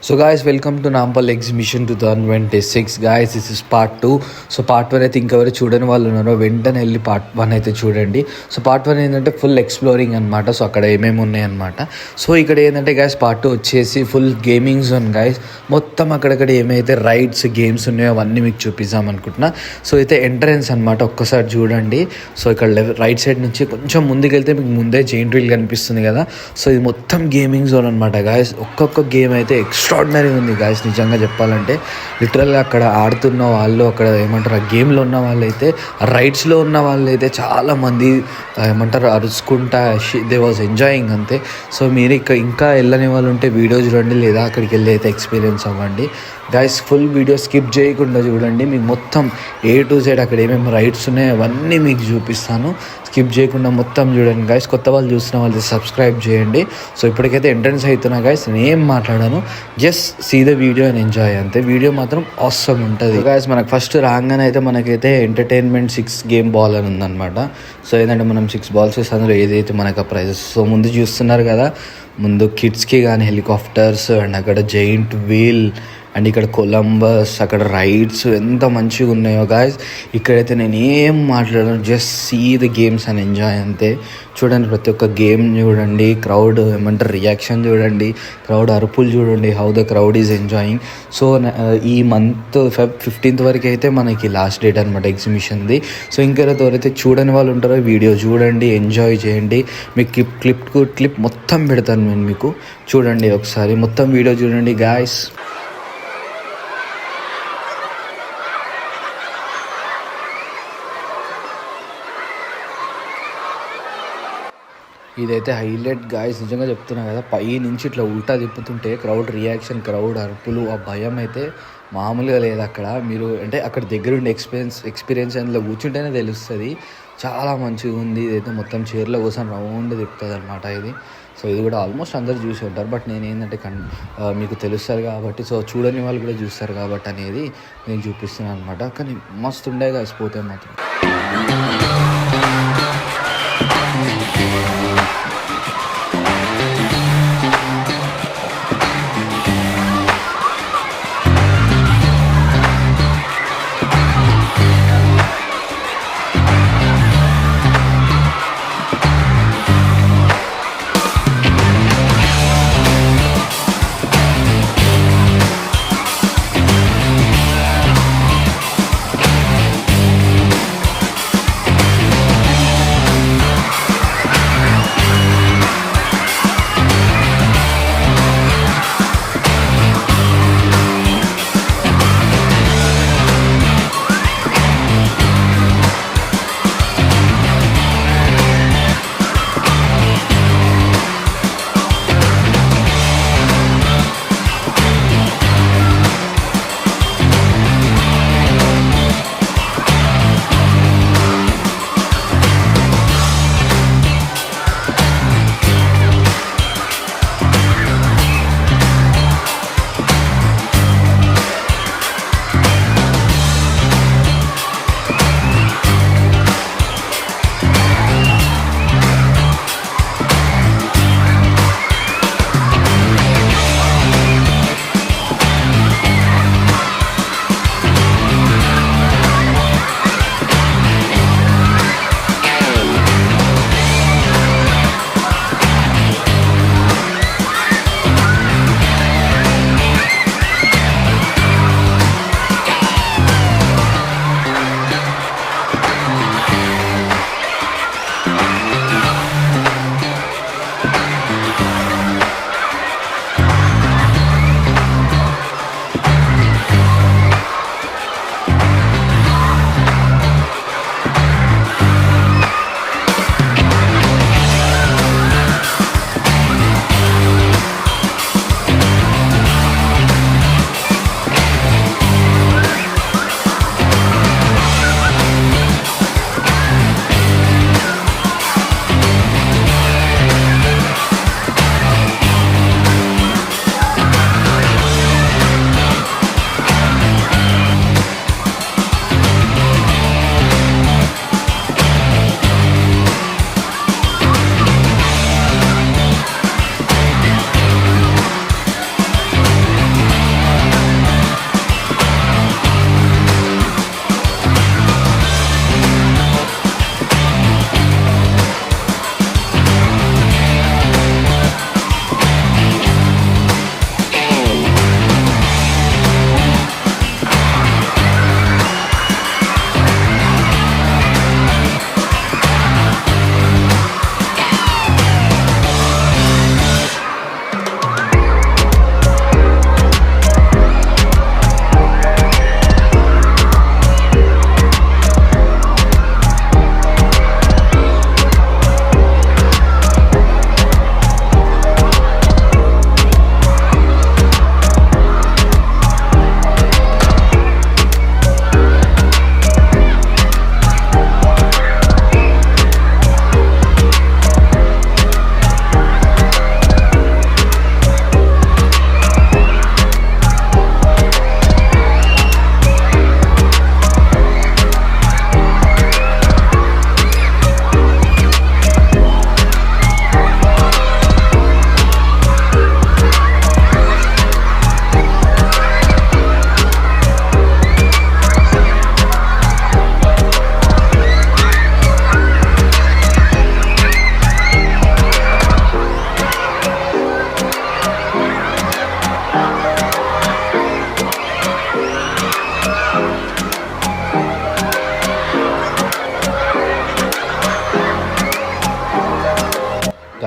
So guys welcome to నాంపల్ exhibition 2026 guys. This is part 2. So part 1 అయితే ఇంకెవరు చూడని వాళ్ళు ఉన్నారో వెంటనే వెళ్ళి పార్ట్ 1 అయితే చూడండి. సో పార్ట్ 1 ఏంటంటే ఫుల్ ఎక్స్ప్లోరింగ్ అనమాట. సో అక్కడ ఏమేమి ఉన్నాయన్నమాట. సో ఇక్కడ ఏంటంటే గాయస్ పార్ట్ 2 వచ్చేసి ఫుల్ గేమింగ్ జోన్ గాయస్. మొత్తం అక్కడక్కడ ఏమైతే రైడ్స్ గేమ్స్ ఉన్నాయో అవన్నీ మీకు చూపిద్దాం అనుకుంటున్నా. సో అయితే ఎంట్రన్స్ అనమాట, ఒక్కసారి చూడండి. సో ఇక్కడ రైట్ సైడ్ నుంచి కొంచెం ముందుకెళ్తే మీకు ముందే జైంట్ వీల్ కనిపిస్తుంది కదా. సో ఇది మొత్తం గేమింగ్ జోన్ అనమాట గాయస్. ఒక్కొక్క గేమ్ అయితే ఎక్స్ట్రాడినరీ ఉంది గాయస్. నిజంగా చెప్పాలంటే లిటరల్గా అక్కడ ఆడుతున్న వాళ్ళు, అక్కడ ఏమంటారు ఆ గేమ్లో ఉన్న వాళ్ళు అయితే, రైడ్స్లో ఉన్న వాళ్ళు అయితే చాలామంది ఏమంటారు అరుచుకుంటా దే వాజ్ ఎంజాయింగ్ అంతే. సో మీరు ఇంకా వెళ్ళని వాళ్ళు ఉంటే వీడియో చూడండి, లేదా అక్కడికి వెళ్ళి అయితే ఎక్స్పీరియన్స్ అవ్వండి గాయస్. ఫుల్ వీడియో స్కిప్ చేయకుండా చూడండి. మీకు మొత్తం A to Z అక్కడ ఏమేమి రైడ్స్ ఉన్నాయో అవన్నీ మీకు చూపిస్తాను. స్కిప్ చేయకుండా మొత్తం చూడండి గాయస్. కొత్త వాళ్ళు చూస్తున్న వాళ్ళు సబ్స్క్రైబ్ చేయండి. సో ఇప్పటికైతే ఎంట్రన్స్ అవుతున్నా గాయస్, నేనేం మాట్లాడాను, just see the video and enjoy అంతే. వీడియో మాత్రం ఆసమ్ ఉంటుంది గాయస్. మనకు ఫస్ట్ రాగానే అయితే మనకైతే ఎంటర్టైన్మెంట్ 6 గేమ్ బాల్ అని ఉందన్నమాట. సో ఏంటంటే మనం 6 బాల్స్ వేసి అందులో ఏదైతే మనకు ఆ ప్రైజెస్. సో ముందు చూస్తున్నారు కదా, ముందు కిడ్స్కి కానీ హెలికాప్టర్స్ అండ్ అక్కడ జైంట్ వీల్ అండ్ ఇక్కడ కొలంబస్, అక్కడ రైడ్స్ ఎంత మంచిగా ఉన్నాయో గాయస్. ఇక్కడైతే నేను ఏం మాట్లాడను, just see the games and enjoy అంతే. చూడండి, ప్రతి ఒక్క గేమ్ చూడండి, క్రౌడ్ ఏమంటారు రియాక్షన్ చూడండి, క్రౌడ్ అరుపులు చూడండి, how the crowd is enjoying. So ఈ మంత్ Feb 15th వరకు అయితే మనకి లాస్ట్ డేట్ అనమాట ఎగ్జిబిషన్ది. సో ఇంకెవరైతే చూడని వాళ్ళు ఉంటారో వీడియో చూడండి, ఎంజాయ్ చేయండి. మీకు క్లిప్ మొత్తం పెడతాను నేను మీకు, చూడండి ఒకసారి మొత్తం వీడియో చూడండి గాయస్. ఇదైతే హైలైట్ గాయస్, నిజంగా చెప్తున్నా కదా. పై నుంచి ఇట్లా ఉల్టా తిప్పుతుంటే క్రౌడ్ రియాక్షన్, క్రౌడ్ అరుపులు, ఆ భయం అయితే మామూలుగా లేదు అక్కడ. మీరు అంటే అక్కడ దగ్గరుండి ఎక్స్పీరియన్స్ అందులో కూర్చుంటేనే తెలుస్తుంది. చాలా మంచిగా ఉంది. ఇదైతే మొత్తం చైర్లో కోసం రౌండ్ తిప్పుతుంది అనమాట ఇది. సో ఇది కూడా ఆల్మోస్ట్ అందరు చూసి ఉంటారు, బట్ నేను ఏంటంటే మీకు తెలుస్తారు కాబట్టి, సో చూడని వాళ్ళు కూడా చూస్తారు కాబట్టి అనేది నేను చూపిస్తున్నాను అనమాట. కానీ మస్తు ఉండే గాయస్ పోతే మాత్రం.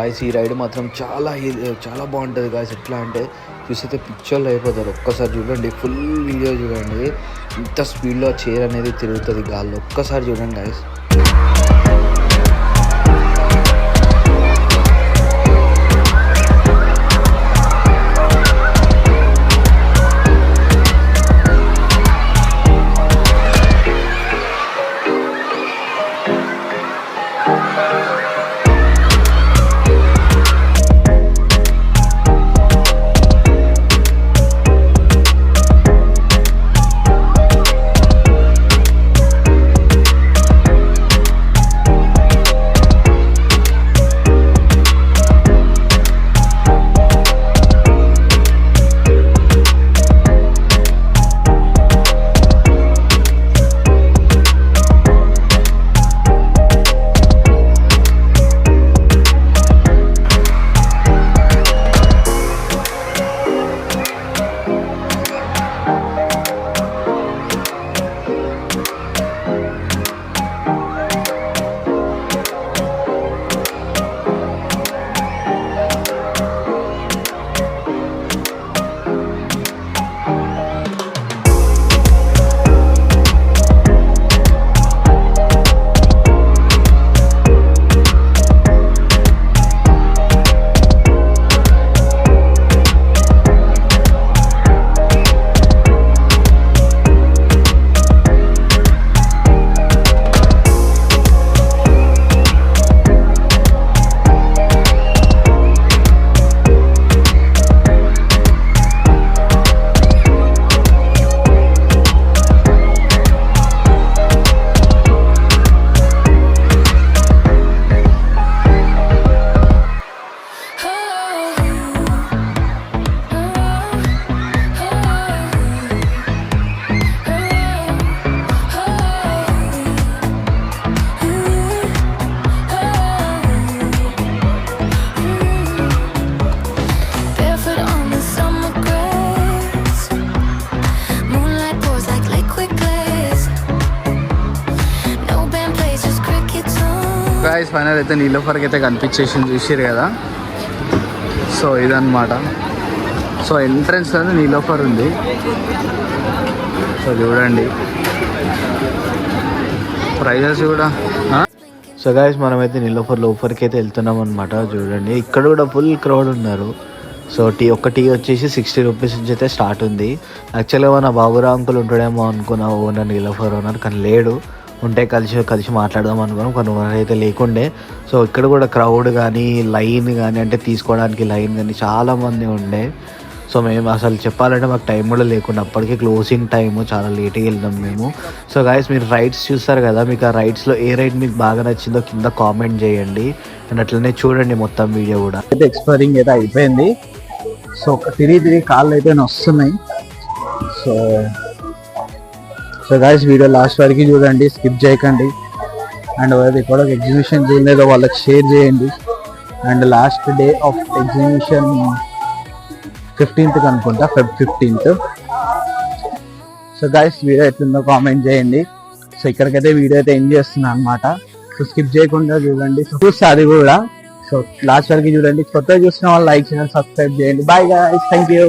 గాయస్ ఈ రైడ్ మాత్రం చాలా బాగుంటుంది గాయస్. ఎట్లా అంటే చూస్తే పిక్చర్లు అయిపోతారు. ఒక్కసారి చూడండి, ఫుల్ వీడియో చూడండి, ఇంత స్పీడ్లో చైర్ అనేది తిరుగుతుంది గాల్లో. ఒక్కసారి చూడండి గాయస్. గాయస్ ఫైనల్ అయితే నీలోఫర్కి అయితే కనిపించేసింది, చూసారు కదా. సో ఇదన్నమాట. సో ఎంట్రన్స్ అనేది నీలోఫర్ ఉంది. సో చూడండి ప్రైజెస్ కూడా. సో గాయస్ మనమైతే నీలోఫర్ లోపలికి అయితే వెళ్తున్నాం అనమాట. చూడండి ఇక్కడ కూడా ఫుల్ క్రౌడ్ ఉన్నారు. సో ఒక టీ వచ్చేసి 60 రూపీస్ నుంచి అయితే స్టార్ట్ ఉంది. యాక్చువల్గా మన బాబురా అంకుల్ ఉంటాడేమో అనుకున్నా ఓనర్ నీలోఫర్ ఓనర్, కానీ లేడు. ఉంటే కలిసి మాట్లాడదాం అనుకున్నాం, కొన్ని అయితే లేకుండే. సో ఇక్కడ కూడా క్రౌడ్ కానీ లైన్ కానీ అంటే తీసుకోవడానికి లైన్ కానీ చాలామంది ఉండే. సో మేము అసలు చెప్పాలంటే మాకు టైం కూడా లేకుండా అప్పటికే క్లోజింగ్ టైము, చాలా లేట్గా వెళ్దాం మేము. సో గాయస్ మీరు రైడ్స్ చూస్తారు కదా, మీకు ఆ రైడ్స్లో ఏ రైడ్ మీకు బాగా నచ్చిందో కింద కామెంట్ చేయండి. అండ్ అట్లనే చూడండి మొత్తం వీడియో కూడా. అయితే ఎక్స్పైరింగ్ అయితే అయిపోయింది. సో ఒక తిరిగి కాళ్ళు అయితే వస్తున్నాయి. సో గాయస్ వీడియో లాస్ట్ వరకు చూడండి, స్కిప్ చేయకండి. అండ్ అది కూడా ఎగ్జిబిషన్ చేయలేదో వాళ్ళకి షేర్ చేయండి. And last day of exhibition 15th అనుకుంటా, Feb 15th. So guys video ఎట్లుందో కామెంట్ చేయండి. సో ఇక్కడికైతే వీడియో అయితే ఎండ్ చేస్తున్నాను అనమాట. సో స్కిప్ చేయకుండా చూడండి, చూస్తే అది కూడా. సో లాస్ట్ వరకు చూడండి. కొత్తగా చూసిన వాళ్ళు లైక్ చేయండి, సబ్స్క్రైబ్ చేయండి. Bye guys, thank you.